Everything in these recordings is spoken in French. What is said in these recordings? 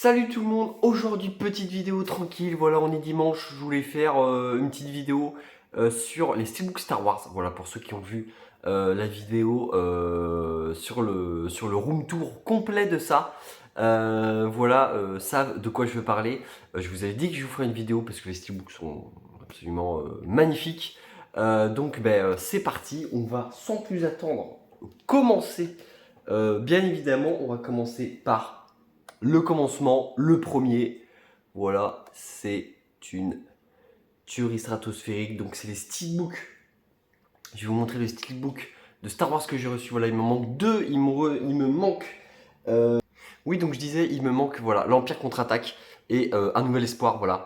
Salut tout le monde, aujourd'hui petite vidéo tranquille, voilà on est dimanche, je voulais faire une petite vidéo sur les steelbooks Star Wars, voilà pour ceux qui ont vu la vidéo sur le room tour complet de ça, savent de quoi je veux parler. Je vous avais dit que je vous ferais une vidéo parce que les steelbooks sont absolument magnifiques. C'est parti, on va sans plus attendre commencer. Bien évidemment, on va commencer par le commencement, le premier. Voilà, c'est une tuerie stratosphérique. Donc, c'est les steelbooks. Je vais vous montrer les steelbooks de Star Wars que j'ai reçu. Voilà, il me manque deux. Il me manque. Oui, donc je disais, il me manque voilà l'Empire contre-attaque et Un Nouvel Espoir. Voilà,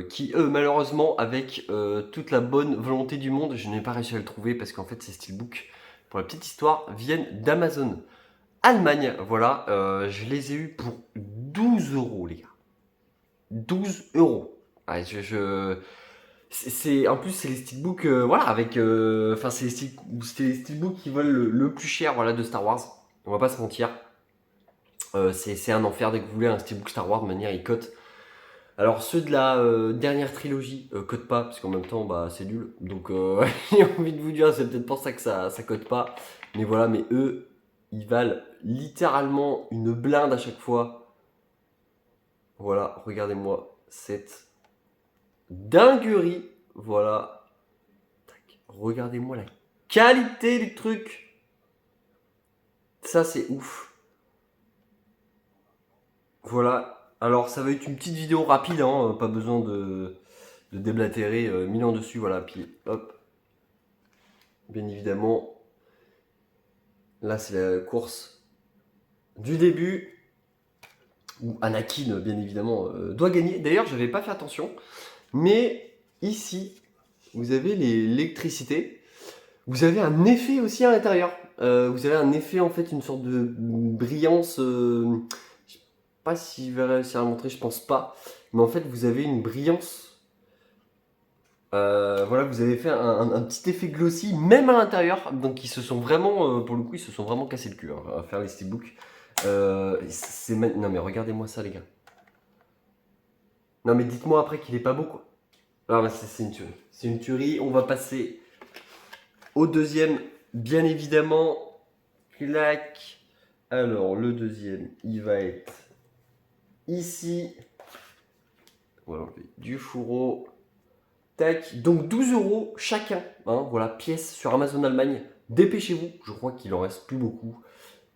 qui eux, malheureusement, avec toute la bonne volonté du monde, je n'ai pas réussi à le trouver parce qu'en fait, ces steelbooks, pour la petite histoire, viennent d'Amazon. Allemagne, voilà, je les ai eus pour 12 euros, les gars. 12 euros. Ouais, en plus, c'est les steelbooks, voilà, avec. Enfin, c'est les steelbooks qui valent le plus cher, voilà, de Star Wars. On va pas se mentir. C'est un enfer dès que vous voulez un steelbook Star Wars, de manière, ils cotent. Alors, ceux de la dernière trilogie cotent pas, parce qu'en même temps, bah, c'est nul. Donc, j'ai envie de vous dire, c'est peut-être pour ça que ça cote pas. Mais voilà, mais eux, ils valent littéralement une blinde à chaque fois. Voilà, regardez-moi cette dinguerie. Voilà. Tac. Regardez-moi la qualité du truc. Ça, c'est ouf. Voilà. Alors, ça va être une petite vidéo rapide, hein, pas besoin de déblatérer 1000 ans dessus. Voilà, puis hop. Bien évidemment, là, c'est la course du début. Où Anakin, bien évidemment, doit gagner. D'ailleurs, je n'avais pas fait attention. Mais ici, vous avez l'électricité. Vous avez un effet aussi à l'intérieur. Vous avez un effet, en fait, une sorte de brillance. Je sais pas si je vais réussir à le montrer, je pense pas. Mais en fait, vous avez une brillance. Voilà, vous avez fait un petit effet glossy, même à l'intérieur. Donc, ils se sont vraiment, pour le coup, ils se sont vraiment cassé le cul hein, à faire les steelbooks. Non, mais regardez-moi ça, les gars. Non, mais dites-moi après qu'il est pas beau, quoi. Ah, mais c'est une tuerie. C'est une tuerie. On va passer au deuxième, bien évidemment. Clac. Alors, le deuxième, il va être ici. Voilà, du fourreau. Tac. Donc 12 euros chacun. Hein, voilà, pièce sur Amazon Allemagne. Dépêchez-vous. Je crois qu'il en reste plus beaucoup.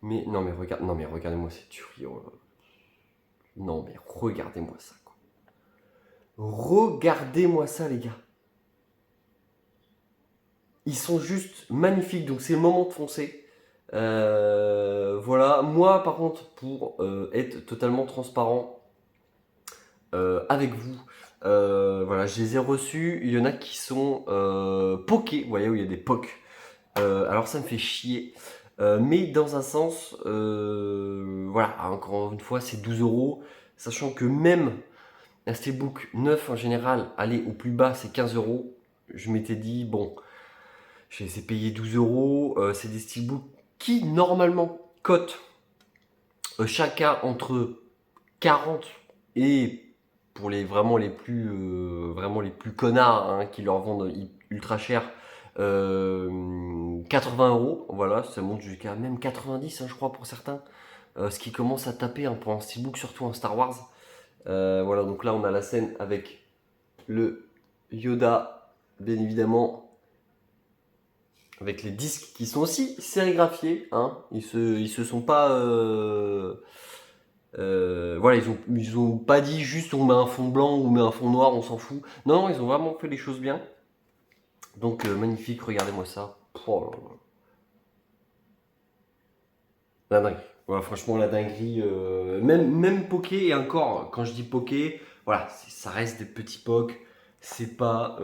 Mais non, mais regardez-moi cette tuerie. Oh là là. Non, mais regardez-moi ça, quoi. Regardez-moi ça, les gars. Ils sont juste magnifiques. Donc c'est le moment de foncer. Voilà, moi par contre, pour être totalement transparent avec vous, voilà, je les ai reçus. Il y en a qui sont pokés, vous voyez où il y a des pokes. Alors ça me fait chier. Mais dans un sens, voilà, encore une fois, c'est 12 euros. Sachant que même un steelbook neuf en général, aller au plus bas, c'est 15 euros. Je m'étais dit, bon, je les ai payés 12 euros. C'est des steelbooks qui normalement cotent chacun entre 40 et pour les vraiment les plus connards hein, qui leur vendent ultra cher 80 euros. Voilà, ça monte jusqu'à même 90 hein, je crois pour certains. Ce qui commence à taper hein, pour un steelbook, surtout en Star Wars. Voilà, donc là on a la scène avec le Yoda, bien évidemment, avec les disques qui sont aussi sérigraphiés. Hein. Ils se sont pas. Voilà, ils ont pas dit juste on met un fond blanc ou on met un fond noir, on s'en fout. Non, non, ils ont vraiment fait les choses bien. Donc magnifique, regardez-moi ça. Oh là là. La dingue. Voilà, franchement, la dinguerie. Même poké et encore, quand je dis poké, voilà, ça reste des petits poks. Voilà,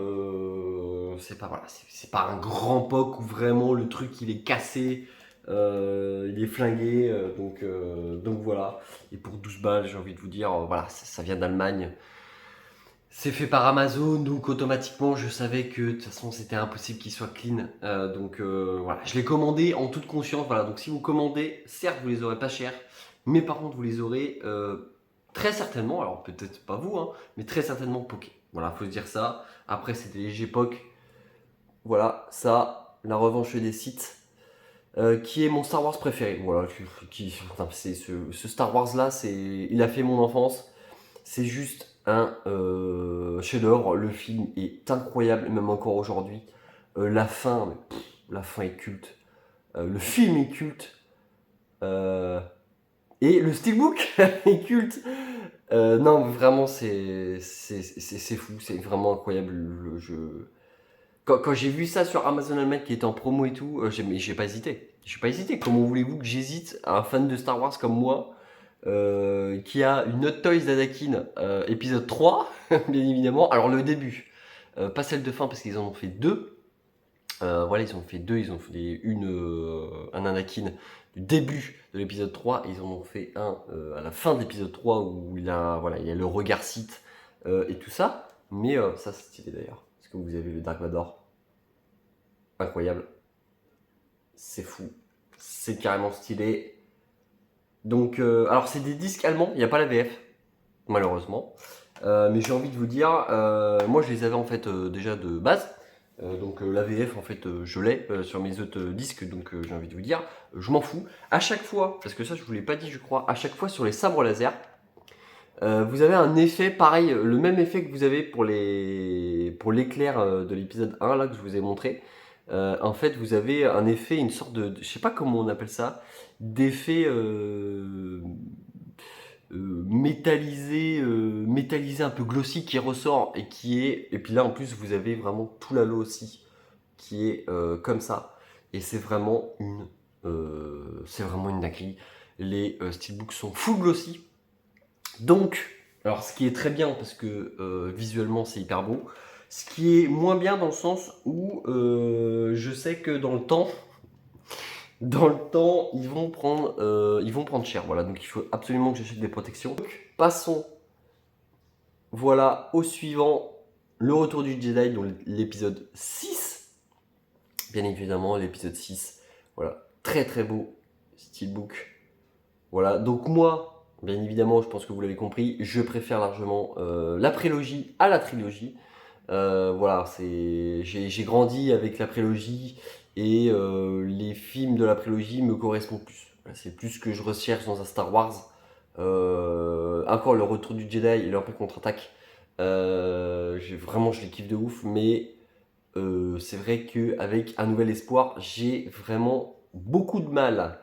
c'est pas un grand pok où vraiment le truc il est cassé, il est flingué. Donc voilà. Et pour 12 balles, j'ai envie de vous dire, voilà, ça vient d'Allemagne. C'est fait par Amazon, donc automatiquement je savais que de toute façon c'était impossible qu'il soit clean. Voilà, je l'ai commandé en toute conscience. Voilà, donc si vous commandez, certes vous les aurez pas cher, mais par contre vous les aurez très certainement, alors peut-être pas vous, hein, mais très certainement Poké. Voilà, faut se dire ça. Après, c'était les G-Poc. Voilà, ça, la revanche des Sith, qui est mon Star Wars préféré. Voilà, putain, c'est ce Star Wars là, il a fait mon enfance. C'est juste un chef-d'œuvre. Le film est incroyable, même encore aujourd'hui. La fin, la fin est culte. Le film est culte. Et le steelbook est culte. Non, vraiment, c'est fou. C'est vraiment incroyable le jeu. Quand j'ai vu ça sur Amazon Allemagne qui était en promo et tout, j'ai pas hésité. J'ai pas hésité. Comment voulez-vous que j'hésite à un fan de Star Wars comme moi, qui a une Hot Toys d'Anakin, épisode 3, bien évidemment. Alors le début, pas celle de fin parce qu'ils en ont fait deux. Voilà, ils ont fait deux. Ils ont fait un Anakin du début de l'épisode 3. Et ils en ont fait un à la fin de l'épisode 3 où il a le regard Sith et tout ça. Mais ça, c'est stylé d'ailleurs. Parce que vous avez le Dark Vador. Incroyable. C'est fou. C'est carrément stylé. Donc, alors c'est des disques allemands, il n'y a pas la VF, malheureusement. Mais j'ai envie de vous dire, moi je les avais en fait déjà de base. Donc la VF en fait je l'ai sur mes autres disques, donc j'ai envie de vous dire, je m'en fous. À chaque fois, parce que ça je vous l'ai pas dit je crois, à chaque fois sur les sabres laser, vous avez un effet pareil, le même effet que vous avez pour l'éclair de l'épisode 1 là que je vous ai montré. En fait, vous avez un effet, une sorte je sais pas comment on appelle ça, d'effet métallisé un peu glossy qui ressort et et puis là en plus vous avez vraiment tout l'halo aussi qui est comme ça et c'est vraiment une dinguerie. Les steelbooks sont full glossy. Donc, alors ce qui est très bien parce que visuellement c'est hyper beau, ce qui est moins bien dans le sens où je sais que dans le temps, ils vont prendre cher. Voilà, donc il faut absolument que j'achète des protections. Donc, passons, voilà, au suivant, le retour du Jedi, donc l'épisode 6. Bien évidemment, l'épisode 6. Voilà, très très beau steelbook. Voilà, donc moi, bien évidemment, je pense que vous l'avez compris, je préfère largement la prélogie à la trilogie. Voilà, j'ai grandi avec la prélogie et les films de la prélogie me correspondent plus. Voilà, c'est plus ce que je recherche dans un Star Wars. Encore le retour du Jedi et l'Empire contre-attaque. Vraiment, je les kiffe de ouf, mais c'est vrai qu'avec Un Nouvel Espoir, j'ai vraiment beaucoup de mal.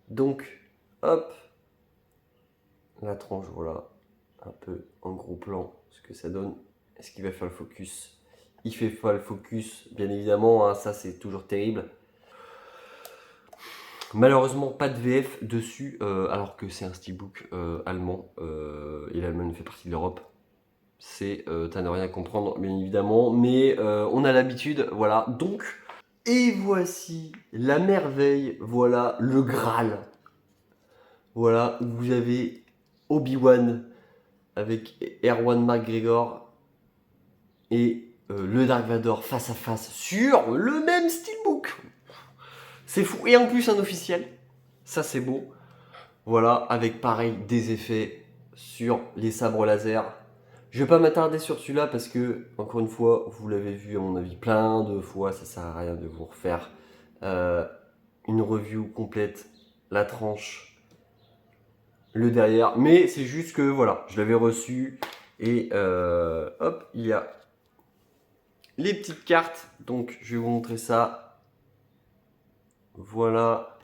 Donc, hop, la tranche, voilà, un peu en gros plan, ce que ça donne. Est-ce qu'il va faire le focus? Il fait pas le focus, bien évidemment, hein, ça c'est toujours terrible. Malheureusement, pas de VF dessus, alors que c'est un steelbook allemand, et l'Allemagne fait partie de l'Europe. C'est à ne rien comprendre, bien évidemment, mais on a l'habitude, voilà. Donc, et voici la merveille, voilà le Graal. Voilà, où vous avez Obi-Wan avec Erwan McGregor et le Dark Vador face à face sur le même steelbook. C'est fou. Et en plus un officiel. Ça c'est beau. Voilà, avec pareil des effets sur les sabres laser. Je vais pas m'attarder sur celui-là parce que, encore une fois, vous l'avez vu à mon avis plein de fois, ça sert à rien de vous refaire une review complète, la tranche, le derrière. Mais c'est juste que voilà, je l'avais reçu et hop, il y a les petites cartes. Donc je vais vous montrer ça. Voilà,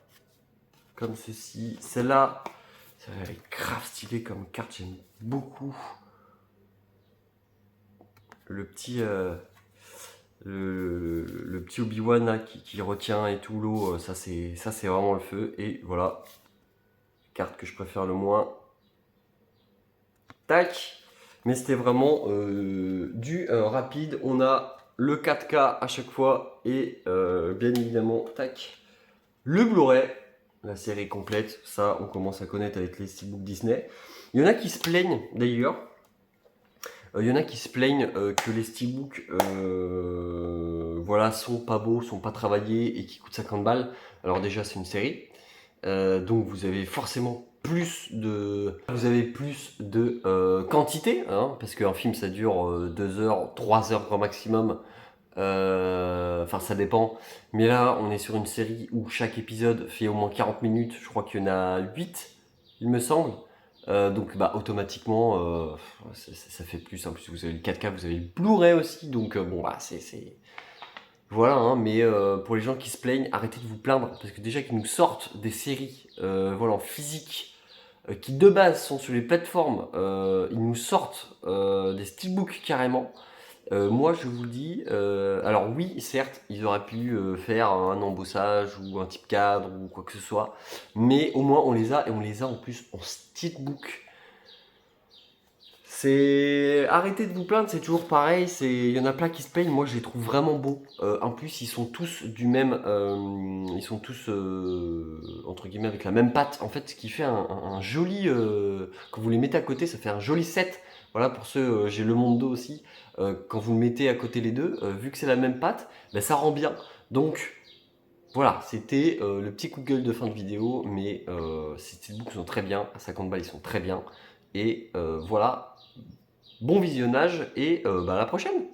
comme ceci. Celle-là, elle est grave stylée comme carte, j'aime beaucoup. Le petit, le petit Obi-Wan là, qui retient et tout l'eau, ça c'est vraiment le feu. Et voilà, carte que je préfère le moins. Tac. Mais c'était vraiment du rapide. On a le 4K à chaque fois et bien évidemment, tac, le Blu-ray, la série complète. Ça, on commence à connaître avec les steelbooks Disney. Il y en a qui se plaignent d'ailleurs. Il y en a qui se plaignent que les steelbooks voilà, sont pas beaux, sont pas travaillés et qui coûtent 50 balles. Alors déjà, c'est une série. Donc vous avez forcément vous avez plus de quantité, hein, parce qu'un film ça dure 2 heures, 3 heures grand maximum. Enfin, ça dépend. Mais là, on est sur une série où chaque épisode fait au moins 40 minutes. Je crois qu'il y en a 8, il me semble. Donc, bah, automatiquement, ça fait plus. En plus, vous avez le 4K, vous avez le Blu-ray aussi. Donc, bon, bah, voilà, hein, mais pour les gens qui se plaignent, arrêtez de vous plaindre. Parce que déjà qu'ils nous sortent des séries voilà, en physique qui de base sont sur les plateformes, ils nous sortent des steelbooks carrément. Moi, je vous le dis, alors oui, certes, ils auraient pu faire un embossage ou un type cadre ou quoi que ce soit, mais au moins on les a et on les a en plus en steelbook. C'est arrêtez de vous plaindre, c'est toujours pareil. Il y en a plein qui se plaignent. Moi, je les trouve vraiment beaux. En plus, ils sont tous du même, ils sont tous entre guillemets avec la même pâte. En fait, ce qui fait un joli. Quand vous les mettez à côté, ça fait un joli set. Voilà pour ceux. J'ai le Mondo aussi. Quand vous le mettez à côté les deux, vu que c'est la même pâte, ben, ça rend bien. Donc voilà, c'était le petit coup de gueule de fin de vidéo, mais ces steelbooks sont très bien. À 50 balles, ils sont très bien. Et voilà. Bon visionnage et bah, à la prochaine!